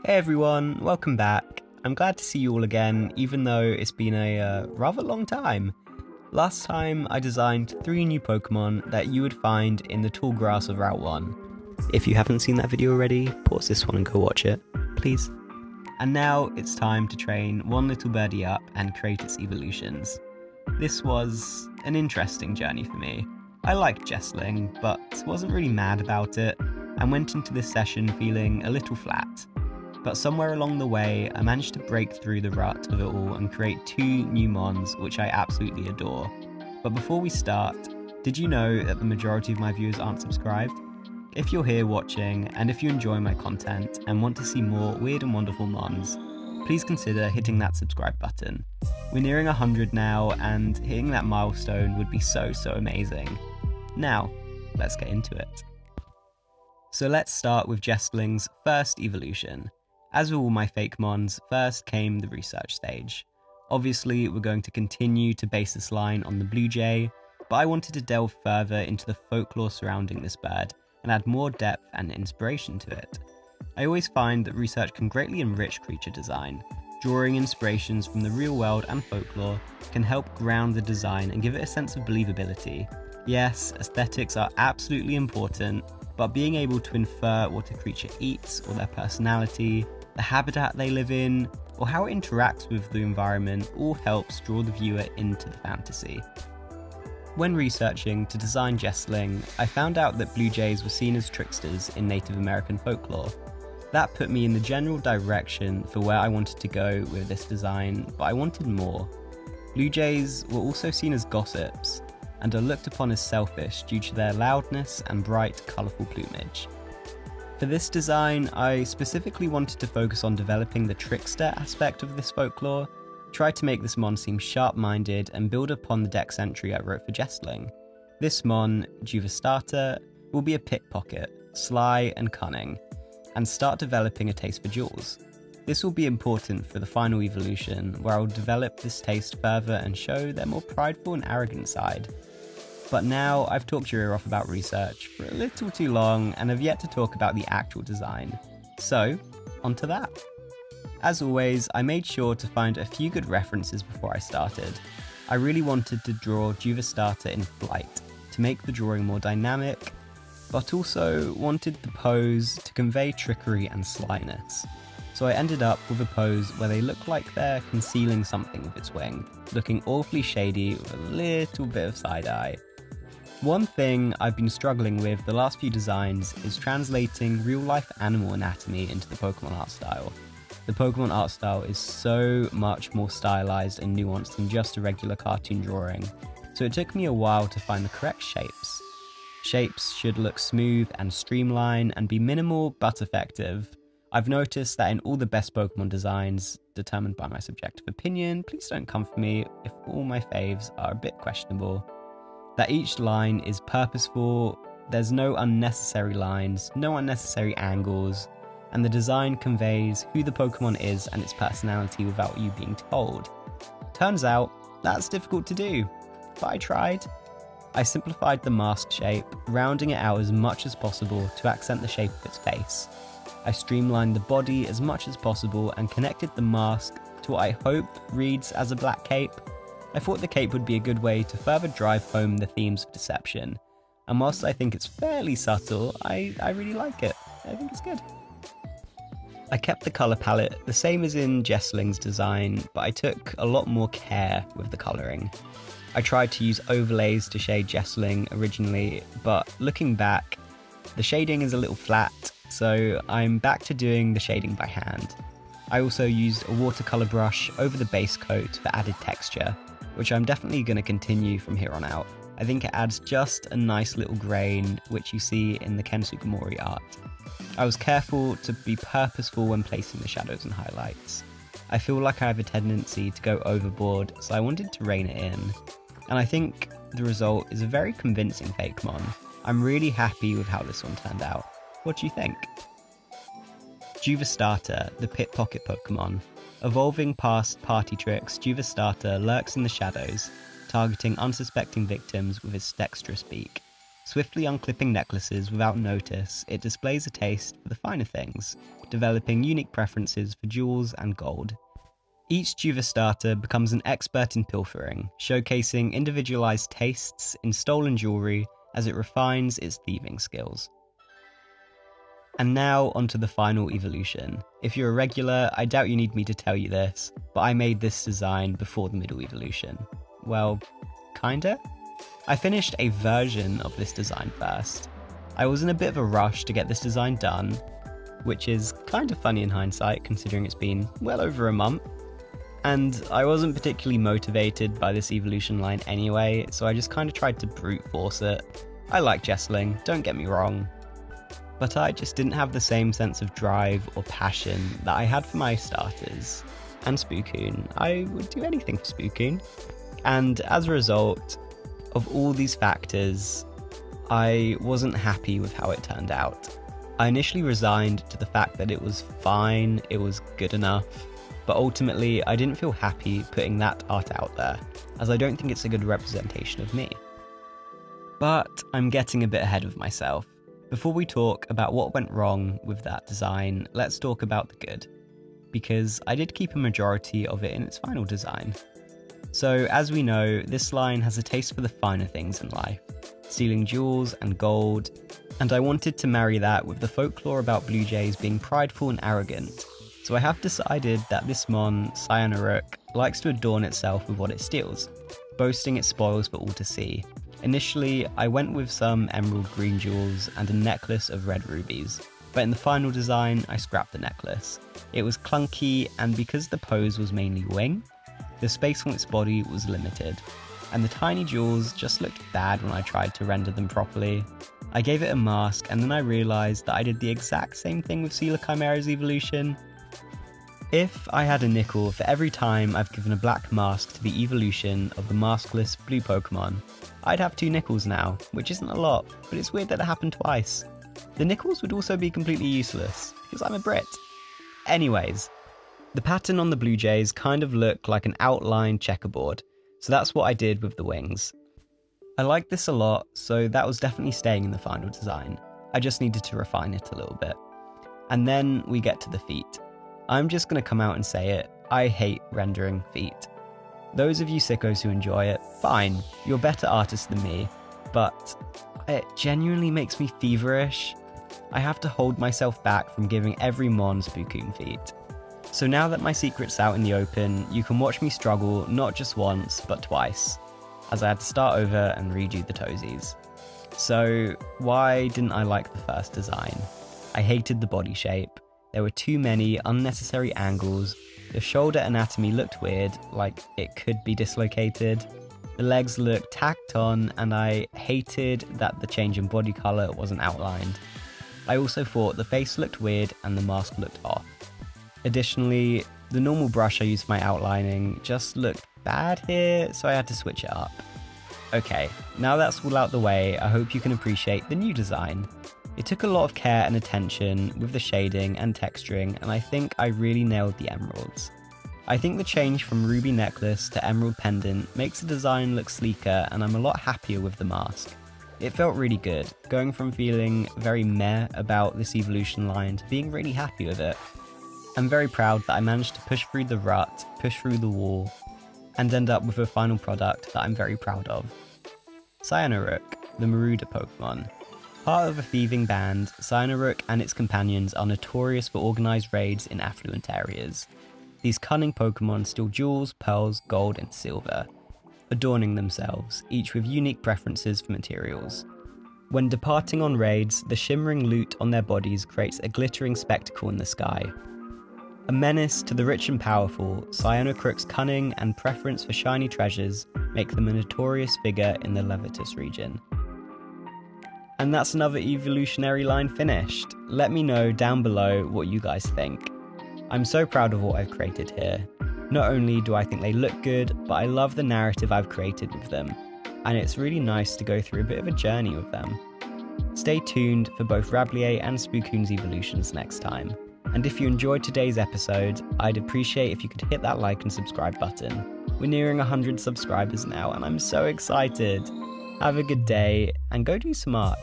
Hey everyone, welcome back. I'm glad to see you all again, even though it's been a rather long time. Last time I designed 3 new Pokemon that you would find in the tall grass of Route 1. If you haven't seen that video already, pause this one and go watch it, please. And now it's time to train one little birdie up and create its evolutions. This was an interesting journey for me. I liked Jestling, but wasn't really mad about it, and went into this session feeling a little flat. But somewhere along the way, I managed to break through the rut of it all and create 2 new mons, which I absolutely adore. But before we start, did you know that the majority of my viewers aren't subscribed? If you're here watching, and if you enjoy my content and want to see more weird and wonderful mons, please consider hitting that subscribe button. We're nearing 100 now, and hitting that milestone would be so amazing. Now, let's get into it. So let's start with Jestling's first evolution. As with all my fake mons, first came the research stage. Obviously, we're going to continue to base this line on the Blue Jay, but I wanted to delve further into the folklore surrounding this bird and add more depth and inspiration to it. I always find that research can greatly enrich creature design. Drawing inspirations from the real world and folklore can help ground the design and give it a sense of believability. Yes, aesthetics are absolutely important, but being able to infer what a creature eats or their personality, the habitat they live in, or how it interacts with the environment all helps draw the viewer into the fantasy. When researching to design Jestling, I found out that blue jays were seen as tricksters in Native American folklore. That put me in the general direction for where I wanted to go with this design, but I wanted more. Blue jays were also seen as gossips, and are looked upon as selfish due to their loudness and bright, colourful plumage. For this design, I specifically wanted to focus on developing the trickster aspect of this folklore, try to make this mon seem sharp-minded and build upon the dex entry I wrote for Jestling. This mon, Juvastata, will be a pickpocket, sly and cunning, and start developing a taste for jewels. This will be important for the final evolution, where I will develop this taste further and show their more prideful and arrogant side. But now I've talked your ear off about research for a little too long and have yet to talk about the actual design. So, onto that. As always, I made sure to find a few good references before I started. I really wanted to draw Juvastata in flight to make the drawing more dynamic, but also wanted the pose to convey trickery and slyness. So I ended up with a pose where they look like they're concealing something with its wing, looking awfully shady with a little bit of side-eye. One thing I've been struggling with the last few designs is translating real-life animal anatomy into the Pokemon art style. The Pokemon art style is so much more stylized and nuanced than just a regular cartoon drawing, so it took me a while to find the correct shapes. Shapes should look smooth and streamlined and be minimal but effective. I've noticed that in all the best Pokemon designs, determined by my subjective opinion, please don't come for me if all my faves are a bit questionable, that each line is purposeful, there's no unnecessary lines, no unnecessary angles, and the design conveys who the Pokemon is and its personality without you being told. Turns out, that's difficult to do, but I tried. I simplified the mask shape, rounding it out as much as possible to accent the shape of its face. I streamlined the body as much as possible and connected the mask to what I hope reads as a black cape. I thought the cape would be a good way to further drive home the themes of deception, and whilst I think it's fairly subtle, I really like it. I think it's good. I kept the colour palette the same as inJestling's design, but I took a lot more care with the colouring. I tried to use overlays to shade Jestling originally, but looking back, the shading is a little flat, so I'm back to doing the shading by hand. I also used a watercolour brush over the base coat for added texture, which I'm definitely going to continue from here on out. I think it adds just a nice little grain, which you see in the Ken Sugimori art. I was careful to be purposeful when placing the shadows and highlights. I feel like I have a tendency to go overboard, so I wanted to rein it in. And I think the result is a very convincing fake mon. I'm really happy with how this one turned out. What do you think? Juvastata, the pickpocket Pokemon. Evolving past party tricks, Juvastata lurks in the shadows, targeting unsuspecting victims with its dexterous beak. Swiftly unclipping necklaces without notice, it displays a taste for the finer things. developing unique preferences for jewels and gold. Each Juva starter becomes an expert in pilfering, showcasing individualized tastes in stolen jewelry as it refines its thieving skills. And now onto the final evolution. If you're a regular, I doubt you need me to tell you this, but I made this design before the middle evolution. Well, kinda? I finished a version of this design first. I was in a bit of a rush to get this design done, which is kind of funny in hindsight considering it's been well over a month. And I wasn't particularly motivated by this evolution line anyway, so I just kind of tried to brute force it. I like Jestling, don't get me wrong, but I just didn't have the same sense of drive or passion that I had for my starters. And Spookoon, I would do anything for Spookoon. And as a result of all these factors, I wasn't happy with how it turned out. I initially resigned to the fact that it was fine, it was good enough, but ultimately I didn't feel happy putting that art out there, as I don't think it's a good representation of me. But I'm getting a bit ahead of myself. Before we talk about what went wrong with that design, let's talk about the good, because I did keep a majority of it in its final design. So as we know, this line has a taste for the finer things in life, stealing jewels and gold, and I wanted to marry that with the folklore about blue jays being prideful and arrogant. So I have decided that this mon, Cyanaruk, likes to adorn itself with what it steals, boasting its spoils for all to see. Initially, I went with some emerald green jewels and a necklace of red rubies, but in the final design, I scrapped the necklace. It was clunky, and because the pose was mainly wing, the space on its body was limited, and the tiny jewels just looked bad when I tried to render them properly. I gave it a mask, and then I realised that I did the exact same thing with Sealer Chimera's evolution. If I had a nickel for every time I've given a black mask to the evolution of the maskless blue Pokemon, I'd have 2 nickels now, which isn't a lot, but it's weird that it happened twice. The nickels would also be completely useless, because I'm a Brit. Anyways, the pattern on the Blue Jays kind of looked like an outlined checkerboard, so that's what I did with the wings. I liked this a lot, so that was definitely staying in the final design. I just needed to refine it a little bit. And then we get to the feet. I'm just going to come out and say it, I hate rendering feet. Those of you sickos who enjoy it, fine, you're better artists than me, but it genuinely makes me feverish. I have to hold myself back from giving every mon Spookoon feet. So now that my secret's out in the open, you can watch me struggle not just once, but twice, as I had to start over and redo the toesies. So why didn't I like the first design? I hated the body shape. There were too many unnecessary angles, the shoulder anatomy looked weird, like it could be dislocated, the legs looked tacked on, and I hated that the change in body colour wasn't outlined. I also thought the face looked weird and the mask looked off. Additionally, the normal brush I used for my outlining just looked bad here, so I had to switch it up. Okay, now that's all out the way, I hope you can appreciate the new design. It took a lot of care and attention with the shading and texturing, and I think I really nailed the emeralds. I think the change from ruby necklace to emerald pendant makes the design look sleeker, and I'm a lot happier with the mask. It felt really good, going from feeling very meh about this evolution line to being really happy with it. I'm very proud that I managed to push through the rut, push through the wall, and end up with a final product that I'm very proud of. Cyanaruk, the Marauder Pokemon. Part of a thieving band, Cyanaruk and its companions are notorious for organised raids in affluent areas. These cunning Pokemon steal jewels, pearls, gold and silver, adorning themselves, each with unique preferences for materials. When departing on raids, the shimmering loot on their bodies creates a glittering spectacle in the sky. A menace to the rich and powerful, Cyanaruk's cunning and preference for shiny treasures make them a notorious figure in the Levitus region. And that's another evolutionary line finished. Let me know down below what you guys think. I'm so proud of what I've created here. Not only do I think they look good, but I love the narrative I've created with them, and it's really nice to go through a bit of a journey with them. Stay tuned for both Rablier and Spookoon's evolutions next time. And if you enjoyed today's episode, I'd appreciate if you could hit that like and subscribe button. We're nearing 100 subscribers now, and I'm so excited. Have a good day, and go do some art.